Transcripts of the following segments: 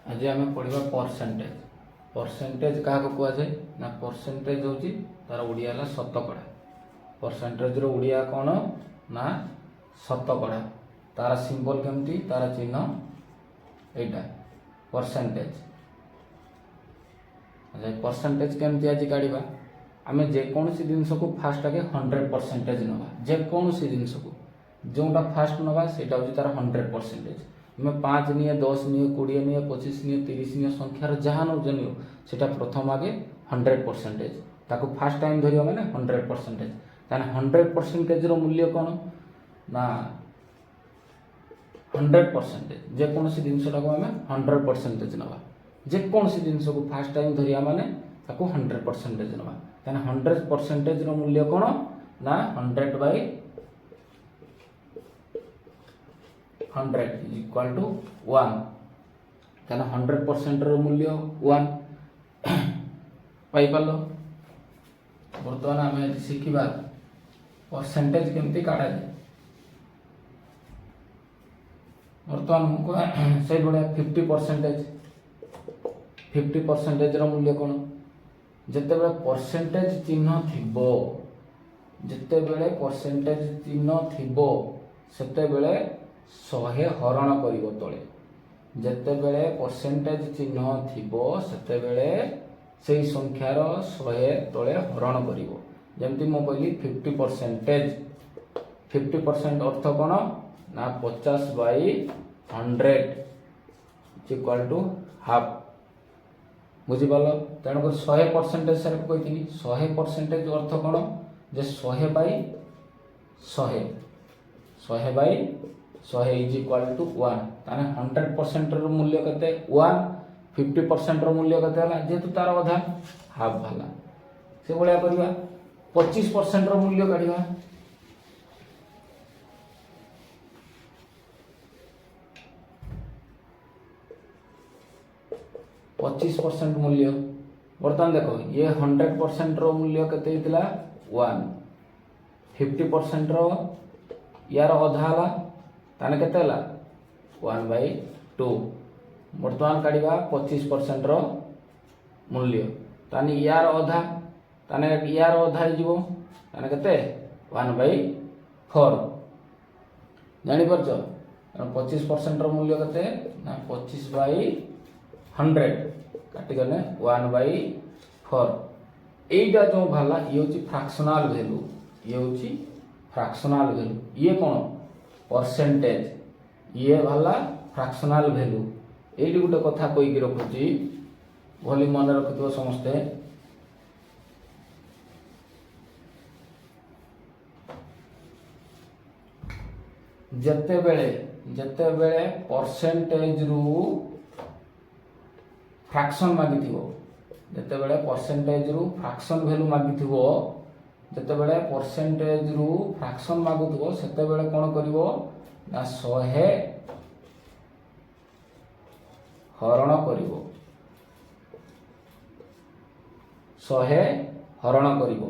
आज आम पढ़ा परसेंटेज। परसेंटेज क्या कह जाए ना परसेंटेज हूँ तार ओडिया है शतकड़ा। परसेंटेज ओडिया कौन ना शतकड़ा। तार सिंबल केमती तार चिन्ह एटा परसेंटेज। अच्छा परसेंटेज केमती आज काढ़ा आम जेकोसी जिनस को फास्ट आगे 100% नवा। जेकोसी जिनस को जोटा फास्ट नवा सेटा हूँ तार 100%। आम 5 निये 10 निये 20 निये 25 निये 30 निये संख्यार जहाँ नौ नियो सेटा प्रथम आगे 100%। ताको फास्ट टाइम धरिया मैंने 100%। ताने 100% मूल्य कौन ना 100%। जेकोसी जिनसटा को आम 100% नवा। जेकोसी जिनस को फास्ट टाइम धरिया माने ताको 100% नवा। ताने 100% मूल्य कौन ना 100/100 इज इक्वल टू 1। ताने 100% मूल्य 1 पाई पालो। बर्तमान आम शिखा परसेंटेज केमती काढ़ा जाए। बर्तमान से भाया 50%। 50% मूल्य कौन जिते बड़े परसेंटेज चिन्ह थिबो जिते बड़े परसेंटेज चिन्ह थिबो सेते बड़े 100 हरण करिवो तळे। जिते बड़े परसेंटेज चिन्ह थिबो सेते बड़े से संख्यार 100 तळे हरण करिवो। जेमती मो कहली 50%। 50% अर्थ कौन ना 50/100 इक्वल टू हाफ। बुझीपाल। तेणुक 100% सर कही 100% अर्थ कौन जे 100/100 100/100 इज इक्वल टू 1। ताने 100% मूल्य केते 1। 50% मूल्य केते हला जेतु तार अधा हाफ भाला से भलिया करबा। 25% मूल्य काढिबा। 25% मूल्य बर्तमान देखो ये 100% मूल्य केते हितला 1। 50% यार अधा हला ताने केते हला 1/2। बर्तमान काढिबा 25% मूल्य ताने यार अधा ताने यार अधा हिजबो ताने केते 1/4 जानि परछ। 25% मूल्य केते ना 25/100 काटिगले 1/4। एटा जो भाला ये होची फ्रैक्शनल वैल्यू। ये होची फ्रैक्शनल वैल्यू। ये कौन परसेंटेज ये भाला फ्रैक्शनल वैल्यू। एटी गोटे कथा कही कि रखुची भली मन रखुथिबो समस्ते। जते बेले परसेंटेज रु फ्रैक्शन मागिथिबो जते बेले परसेंटेज रु फ्रैक्शन वैल्यू मागिथिबो जते बेले परसेंटेज रु फ्रैक्शन मागुथिबो सेते बेले कोन करिवो ना 100 हरण करिवो। 100 हरण करिवो।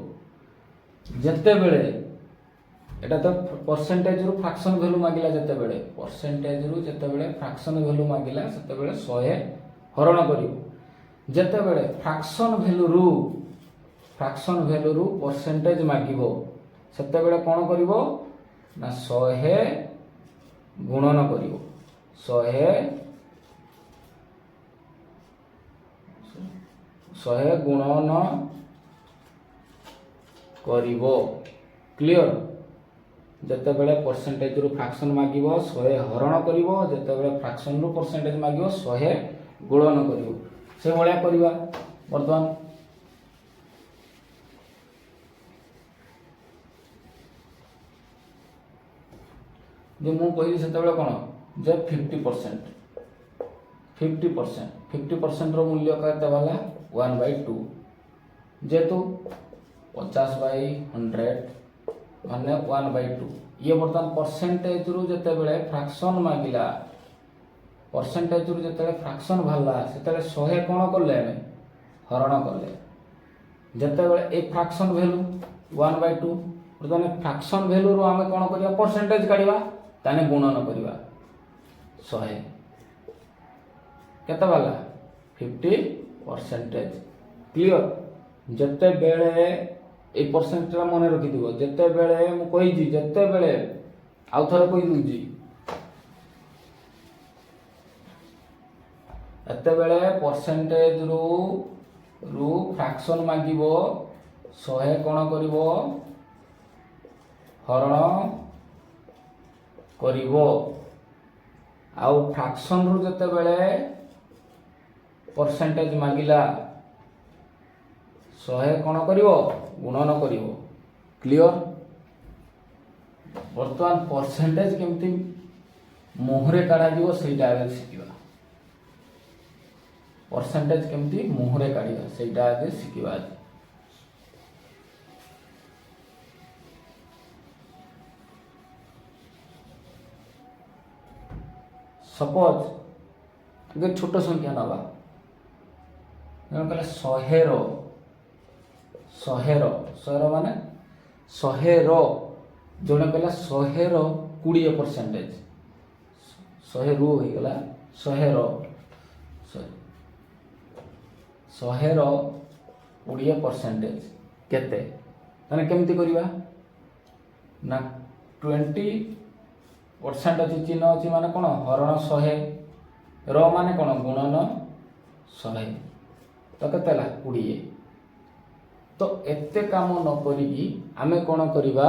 जते बेले एटा तो परसेंटेज रु फ्रैक्शन वैल्यू मागिला जते बेले परसेंटेज रु जते बेले फ्रैक्शन वैल्यू मागिला सेते बेले 100 हरण करिवो। जते बेले फ्रैक्शन वैल्यू रु परसेंटेज मागिबो सेते बेले कोन करिवो ना 100 गुणन करिवो। 100 गुणन करिवो। क्लियर। जते बेले परसेंटेज रु फ्रैक्शन मागिबो 100 हरण करिवो। जते बेले फ्रैक्शन रु परसेंटेज मागिबो 100 गुणन करिवो। से भलिया करिवा। वर्तमान जे मु कहि सेते बेले कोन जे 50% 50% रो मूल्य केते वाला 1/2 जेतु 50/100 माने 1/2। ये बर्तमान परसेंटेज रु जते बेले फ्रैक्शन मागिला परसेंटेज रु जते फ्रैक्शन भाला सेते 100 कोन करले हरण करले। जते बेले ए फ्रैक्शन वैल्यू 1/2 बर्तमान फ्रैक्शन वैल्यू रु आमे कोन करिया परसेंटेज काढिबा ताने गुणन करिबा 100। केते वाला 50%। क्लियर। जते बेले ए परसेंट मन रखि दिबो जते बेले मु कहि जी जते बेले आउ थरे कहि दूजी एते बेले परसेंटेज रु फ्रैक्शन मागिबो 100 कोन करिवो हरण करिवो आउ फ्रैक्शन रु जते बेले परसेंटेज मागिला 100 कोन करिवो गुणन करिवो। क्लियर। वर्तमान परसेंटेज केमती मुहरे काढा दिवो सेटा आगे शिखिबा। परसेंटेज केमती मुहरे काढिबा सेटा आगे शिखिबा। सपोज आगे छोट संख्या नबा जन कहले 100 माने 100 जन कहला 100 20%। 100 रु हो गला 100 20% केते माने केमती करिवा ना 20% अछि चिन्ह अछि माने कोन हरण 100 र माने कोन गुणन 100 तो केतेला 20। तो एते काम न करी आमे कोन करिवा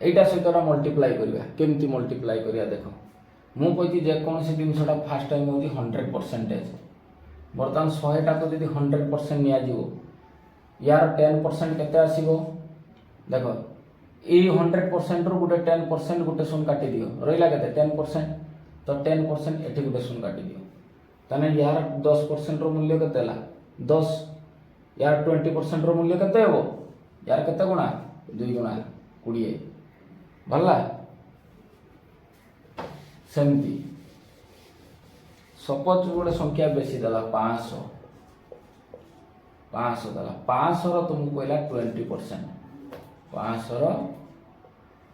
एटा सहित मल्टीप्लाई करिवा। केमती मल्टीप्लाई करिया देखो मु कहि जे कोन से जिनसटा फर्स्ट टाइम होती 100%। बर्तमान 100 टा को यदि 100% निया जीवो यार 10% केते आसीबो देखो ए 100% रो गुटे 10% गुटे सुन काटी दियो रहिला केते 10%। तो 10% एठी गुटे सुन काटी दियो तने यार 10% रो मूल्य केते ला 10 यार 20% रो मूल्य केते हो यार केते गुणा 2 गुणा 20 भला सेमती। सपोज गोटे संख्या बेसी दला 500 दला 500 रो तुमको कहला 20% 500 रो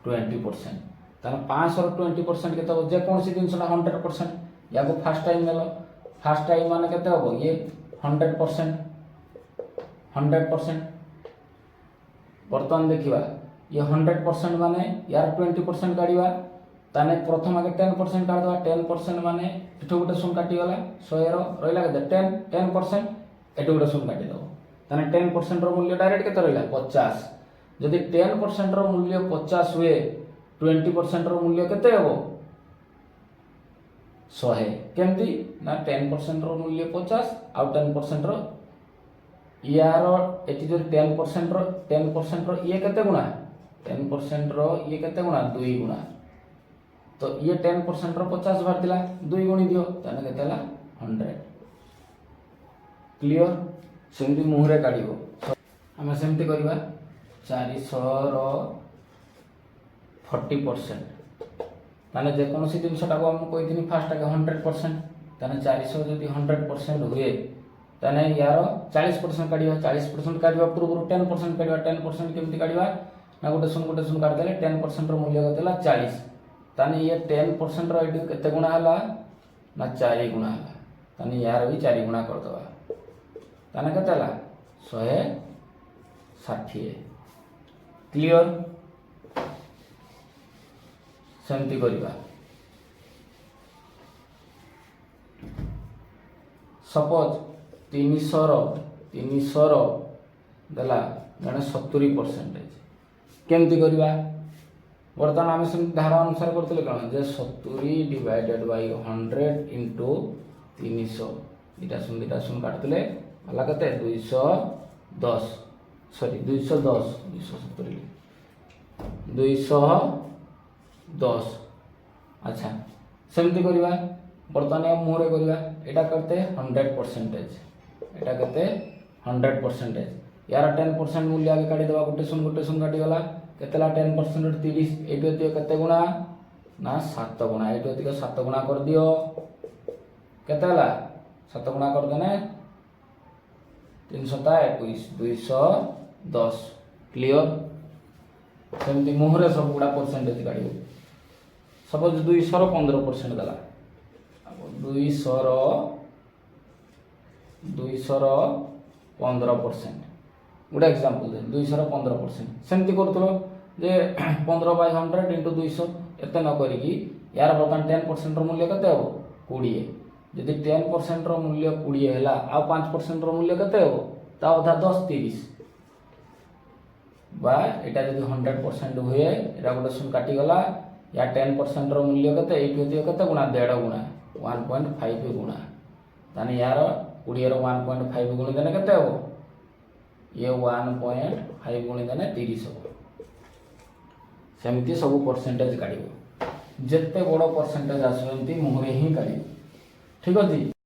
20% ताना 500 रो 20% केते हो जे कोन सी दिन सला 100% या को फर्स्ट टाइम नेलो फर्स्ट टाइम माने केते हो ये 100%। वर्तमान देखिबा ये 100% माने यार 20% काढिबा ताने प्रथम आगे 10% काढ दवा 10% माने एठो गुटे सुन काटी गला 100 रो रहिला के 10% एठो गुटे सुन काटी दो ताने 10% रो मूल्य डायरेक्ट केते रहिला 50। जदि 10% रो मूल्य 50 हुए 20% रो मूल्य केते हेबो 100 केमती ना 10% रो मूल्य 50 आउ 10% रो यार एटी जो 10% रो ये केते गुणा 10% रो ये केते गुणा 2 गुणा। तो ये 10% रो 50 बार दिला 2 गुणी दियो ताने केतेला 100। क्लियर। सेमती मुहरे काढिबो हम सेमती करबा 400 रो 40% माने जे कोनोसी जिनसटा को हम कहिथिनी फास्ट आगे 100% ताने 400 जदि 100% हुए ताने यार 40% काढिबा 40% काढिबा पूर्व 10% काढिबा 10% केमती काढिबा ना गुटे सुन काढ देले 10% रो मूल्य केतेला 40 ताने ये 10% रो एडी केते गुणा हला ना 4 गुणा हला ताने यार भी 4 गुणा कर दवा ताने केतेला 160। क्लियर। सेमती करिबा सपोज 300 रो देला जने 70% केमती करिबा वर्तमान आम धारा अनुसार करते कौन जे 70 डिवाइडेड बाय 100 इंटू 300 दुटा शून काटते भला के 210 सॉरी 210 अच्छा सेमती करवा बर्तमान मुहरे करवा एटा करते 100% एटा करते 100% यार 10% मूल्य आगे काटी देवा गोटे शून काटी गला केतेला 10% 30 एटी अधिक केते गुणा ना 7 गुणा एटी अधिक 7 गुणा कर दियो केतेला 7 गुणा कर देने 321 210। क्लियर। सेमती मुहरे सब गुड़ा परसेंटेज काढिबो सपोज 200 रो 15% दला 200 गोटे एग्जांपल दे 200 सेमती करूँ जे 15/100 इंटू 200 एत न करिकी यार बर्तमान 10% मूल्य केते हम 20 जदि 10% मूल्य 20 है आ 5% मूल्य केते हम ता अधा 10 30 बा एटा जदि 100% हुए एटा गोटे शून्य काटी गला या 10% मूल्य केते एठी होती केते गुणा 1.5 गुणा 1.5 गुणा ताने यार 20 रो 1.5 गुणी देने केते हम ये 1.5 गुणी देने 30 हो सेमती सब परसेंटेज काढ़ जिते बड़ परसेंटेज आसुँच मुहरे ही काढ़ ठीक अच्छे।